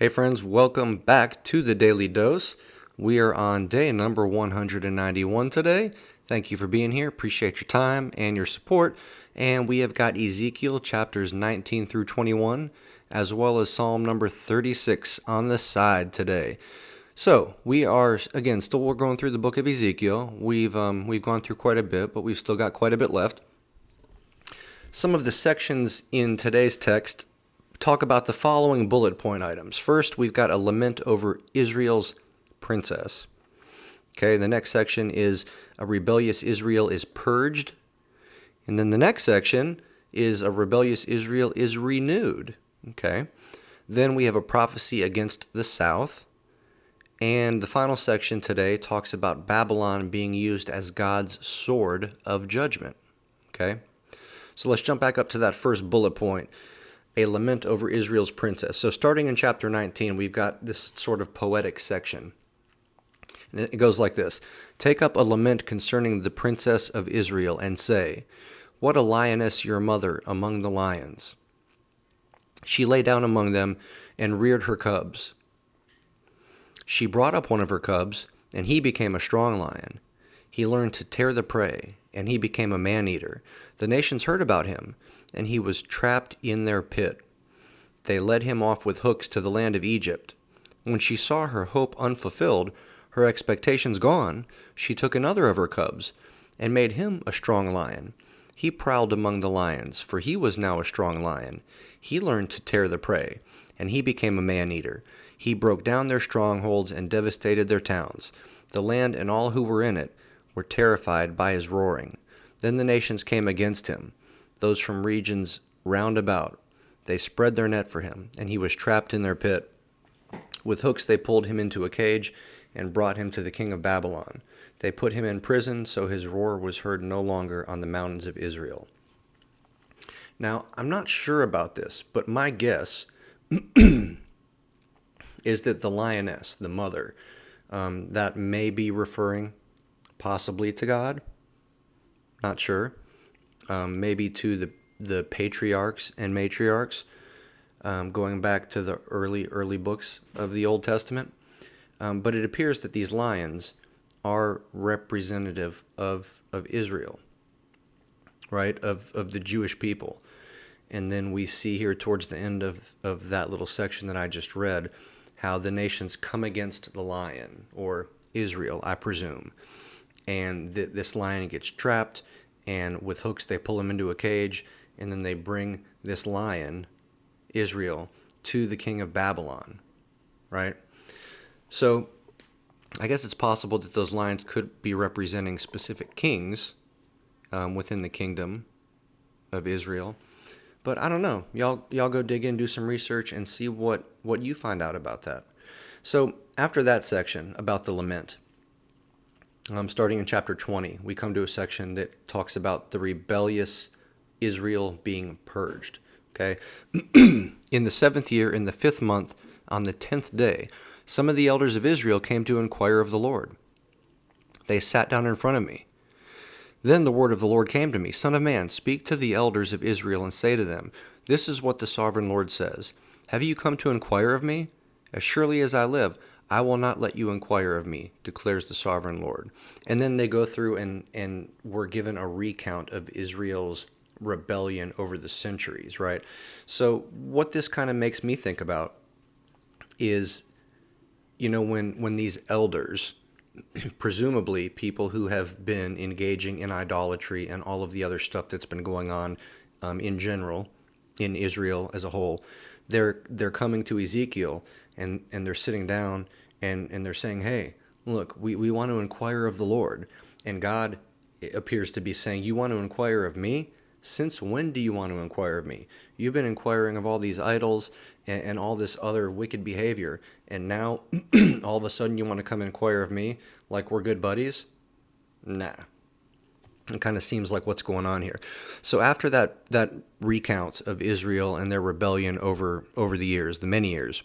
Hey friends, welcome back to the Daily Dose. We are on day number 191 today. Thank you for being here. Appreciate your time and your support. And we have got Ezekiel chapters 19 through 21, as well as Psalm number 36 on the side today. So we are, again, we're going through the book of Ezekiel. We've gone through quite a bit, but we've still got quite a bit left. Some of the sections in today's text talk about the following bullet point items. First, we've got a lament over Israel's princess. Okay, the next section is a rebellious Israel is purged. And then the next section is a rebellious Israel is renewed. Okay, then we have a prophecy against the south. And the final section today talks about Babylon being used as God's sword of judgment. Okay, so let's jump back up to that first bullet point. A lament over Israel's princess. So starting in chapter 19, we've got this sort of poetic section. And it goes like this. Take up a lament concerning the princess of Israel and say, what a lioness your mother among the lions. She lay down among them and reared her cubs. She brought up one of her cubs, and he became a strong lion. He learned to tear the prey, and he became a man-eater. The nations heard about him, and he was trapped in their pit. They led him off with hooks to the land of Egypt. When she saw her hope unfulfilled, her expectations gone, she took another of her cubs, and made him a strong lion. He prowled among the lions, for he was now a strong lion. He learned to tear the prey, and he became a man-eater. He broke down their strongholds and devastated their towns. The land and all who were in it were terrified by his roaring. Then the nations came against him, those from regions round about. They spread their net for him, and he was trapped in their pit. With hooks they pulled him into a cage and brought him to the king of Babylon. They put him in prison, so his roar was heard no longer on the mountains of Israel. Now, I'm not sure about this, but my guess is that the lioness, the mother, that may be referring possibly to God. Not sure. Maybe to the patriarchs and matriarchs, going back to the early books of the Old Testament. But it appears that these lions are representative of Israel, right, of the Jewish people. And then we see here towards the end of that little section that I just read, how the nations come against the lion, or Israel, I presume. And this lion gets trapped, and with hooks they pull him into a cage, and then they bring this lion, Israel, to the king of Babylon, right? So I guess it's possible that those lions could be representing specific kings within the kingdom of Israel. But I don't know. Y'all go dig in, do some research, and see what you find out about that. So after that section about the lament, starting in chapter 20, we come to a section that talks about the rebellious Israel being purged. Okay, in the 7th year, in the 5th month, on the 10th day, some of the elders of Israel came to inquire of the Lord. They sat down in front of me. Then the word of the Lord came to me, Son of man, speak to the elders of Israel and say to them, this is what the sovereign Lord says. Have you come to inquire of me? As surely as I live, I will not let you inquire of me, declares the sovereign Lord. And then they go through and were given a recount of Israel's rebellion over the centuries, right? So what this kind of makes me think about is, you know, when these elders, presumably people who have been engaging in idolatry and all of the other stuff that's been going on in general in Israel as a whole, they're coming to Ezekiel and they're sitting down and they're saying, hey, look, we want to inquire of the Lord. And God appears to be saying, you want to inquire of me? Since when do you want to inquire of me? You've been inquiring of all these idols and all this other wicked behavior, and now all of a sudden you want to come and inquire of me like we're good buddies? Nah. It kind of seems like what's going on here. So after that recount of Israel and their rebellion over the years, the many years,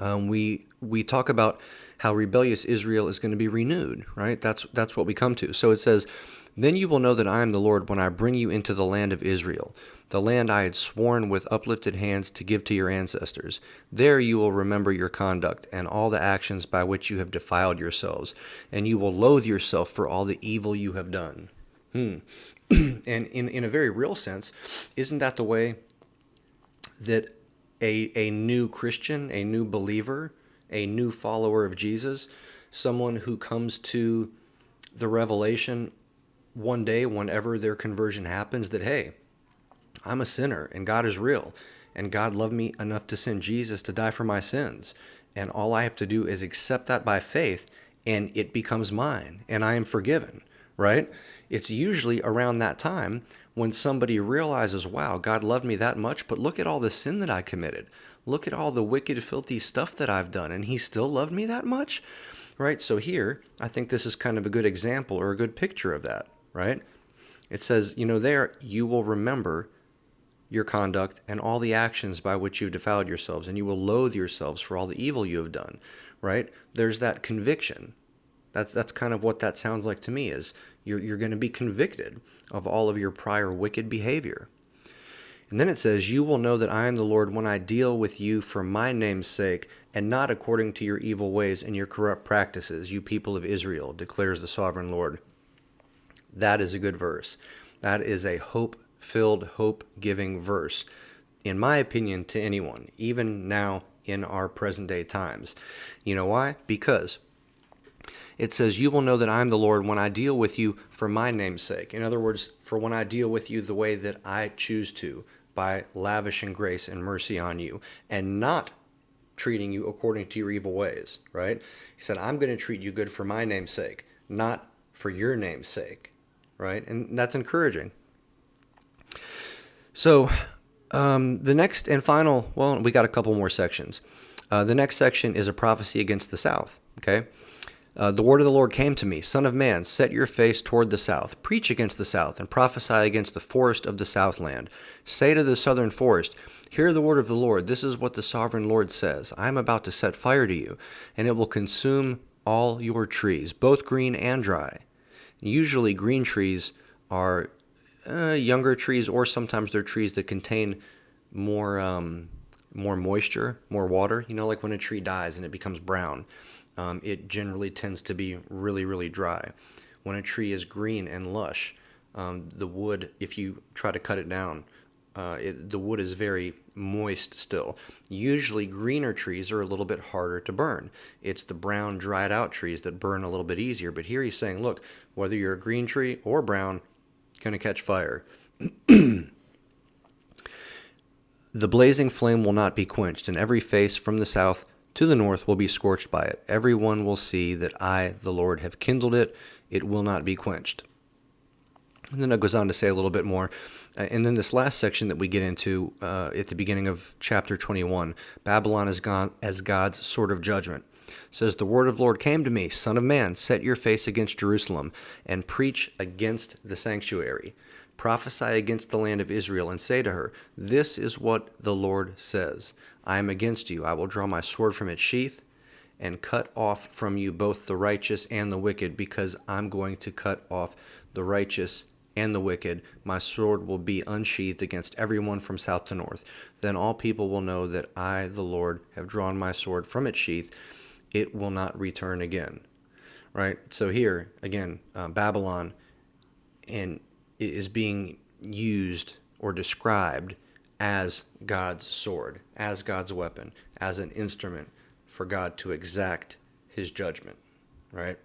we talk about how rebellious Israel is going to be renewed, right? That's what we come to. So it says, Then you will know that I am the Lord when I bring you into the land of Israel, the land I had sworn with uplifted hands to give to your ancestors. There you will remember your conduct and all the actions by which you have defiled yourselves, and you will loathe yourself for all the evil you have done. And in a very real sense, isn't that the way that a new Christian, a new believer, a new follower of Jesus, someone who comes to the revelation one day whenever their conversion happens that, hey, I'm a sinner and God is real and God loved me enough to send Jesus to die for my sins, and all I have to do is accept that by faith and it becomes mine and I am forgiven, right? It's usually around that time when somebody realizes, wow, God loved me that much, but look at all the sin that I committed. Look at all the wicked, filthy stuff that I've done, and he still loved me that much, right? So here, I think this is kind of a good example or a good picture of that, right? It says, there you will remember your conduct and all the actions by which you've defiled yourselves, and you will loathe yourselves for all the evil you have done, right? There's that conviction. That's kind of what that sounds like to me, is you're going to be convicted of all of your prior wicked behavior. And then it says, you will know that I am the Lord when I deal with you for my name's sake, and not according to your evil ways and your corrupt practices, you people of Israel, declares the sovereign Lord. That is a good verse. That is a hope-filled, hope-giving verse, in my opinion, to anyone, even now in our present-day times. You know why? Because it says, you will know that I am the Lord when I deal with you for my name's sake. In other words, for when I deal with you the way that I choose to, by lavishing grace and mercy on you, and not treating you according to your evil ways, right? He said, I'm going to treat you good for my name's sake, not for your name's sake, right? And that's encouraging. So the next and final, well, we got a couple more sections. The next section is a prophecy against the south, okay? The word of the Lord came to me, Son of man, set your face toward the south, preach against the south, and prophesy against the forest of the southland. Say to the southern forest, hear the word of the Lord. This is what the sovereign Lord says. I am about to set fire to you, and it will consume all your trees, both green and dry. Usually green trees are younger trees, or sometimes they're trees that contain more moisture, more water. Like when a tree dies and it becomes brown. It generally tends to be really, really dry. When a tree is green and lush, the wood, if you try to cut it down, the wood is very moist still. Usually greener trees are a little bit harder to burn. It's the brown, dried out trees that burn a little bit easier. But here he's saying, look, whether you're a green tree or brown, going to catch fire. The blazing flame will not be quenched, and every face from the south to the north will be scorched by it. Everyone will see that I, the Lord, have kindled it. It will not be quenched. And then it goes on to say a little bit more. And then this last section that we get into at the beginning of chapter 21, Babylon is gone as God's sword of judgment. It says, the word of the Lord came to me, Son of man, set your face against Jerusalem and preach against the sanctuary. Prophesy against the land of Israel and say to her, this is what the Lord says. I am against you. I will draw my sword from its sheath and cut off from you both the righteous and the wicked, because I'm going to cut off the righteous and the wicked. My sword will be unsheathed against everyone from south to north. Then all people will know that I, the Lord, have drawn my sword from its sheath. It will not return again. Right? So here, again, Babylon is being used or described as God's sword, as God's weapon, as an instrument for God to exact his judgment, right?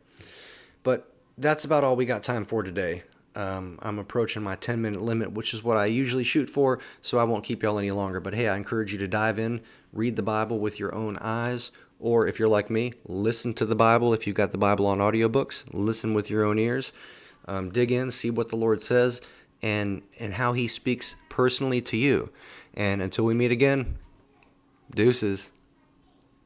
But that's about all we got time for today. I'm approaching my 10-minute limit, which is what I usually shoot for, so I won't keep y'all any longer. But hey, I encourage you to dive in, read the Bible with your own eyes, or if you're like me, listen to the Bible. If you've got the Bible on audiobooks, listen with your own ears. Dig in, see what the Lord says, and how he speaks personally to you. And until we meet again, deuces.